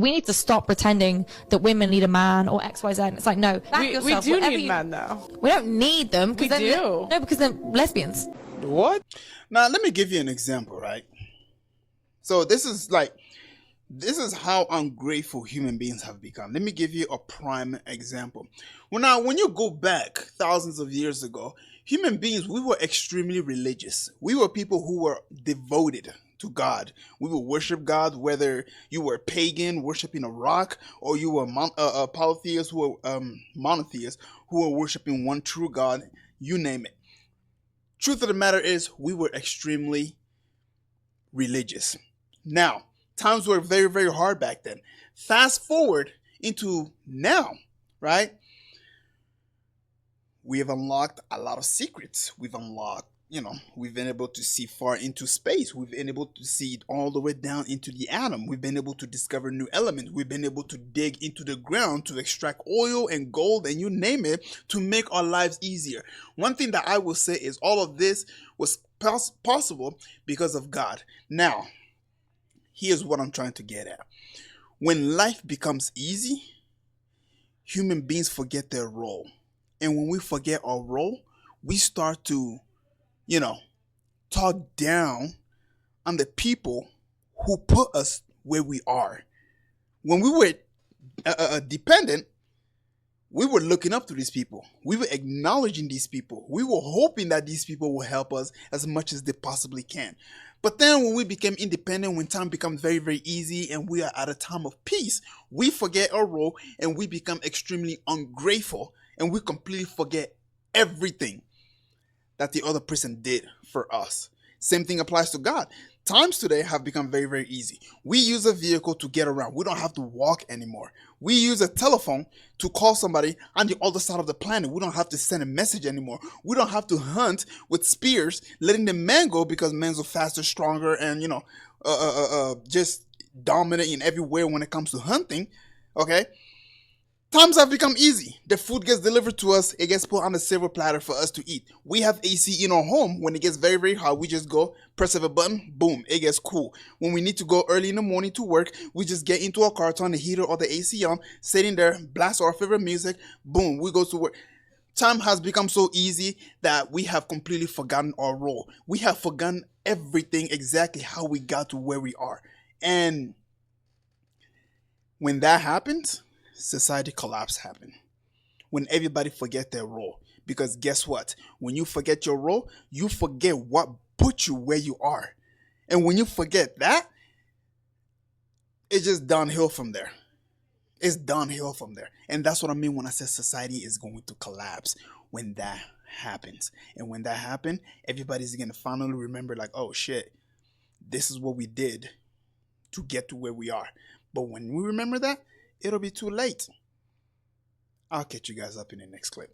We need to stop pretending that women need a man or XYZ. It's like, no, back yourself. We do need men, though. We don't need them. We do. No, because they're lesbians. What? Now, let me give you an example, right? So this is how ungrateful human beings have become. Let me give you a prime example. Well, when you go back thousands of years ago, human beings, we were extremely religious. We were people who were devoted to God. We would worship God, whether you were pagan, worshiping a rock, or you were polytheists, who were monotheists, who were worshiping one true God, you name it. Truth of the matter is, we were extremely religious. Now, times were very, very hard back then. Fast forward into now, right? We have unlocked a lot of secrets. We've been able to see far into space. We've been able to see all the way down into the atom. We've been able to discover new elements. We've been able to dig into the ground to extract oil and gold and you name it to make our lives easier. One thing that I will say is all of this was possible because of God. Now, here's what I'm trying to get at. When life becomes easy, human beings forget their role. And when we forget our role, we start to, talk down on the people who put us where we are. When we were dependent, we were looking up to these people. We were acknowledging these people. We were hoping that these people will help us as much as they possibly can. But then when we became independent, when time becomes very, very easy and we are at a time of peace, we forget our role and we become extremely ungrateful and we completely forget everything that the other person did for us. Same thing applies to God. Times today have become very, very easy. We use a vehicle to get around. We don't have to walk anymore. We use a telephone to call somebody on the other side of the planet. We don't have to send a message anymore. We don't have to hunt with spears, letting the man go because men are faster, stronger, and just dominant in everywhere when it comes to hunting. Okay? Times have become easy. The food gets delivered to us. It gets put on a silver platter for us to eat. We have AC in our home. When it gets very, very hot, we just go press of a button. Boom. It gets cool. When we need to go early in the morning to work, we just get into our car, turn the heater or the AC on, sitting there, blast our favorite music. Boom. We go to work. Time has become so easy that we have completely forgotten our role. We have forgotten everything, exactly how we got to where we are. And when that happens, society collapse happen. When everybody forget their role. Because guess what? When you forget your role, you forget what put you where you are. And when you forget that, it's just downhill from there. It's downhill from there. And that's what I mean when I say society is going to collapse when that happens. And when that happens, everybody's going to finally remember like, oh shit, this is what we did to get to where we are. But when we remember that, it'll be too late. I'll catch you guys up in the next clip.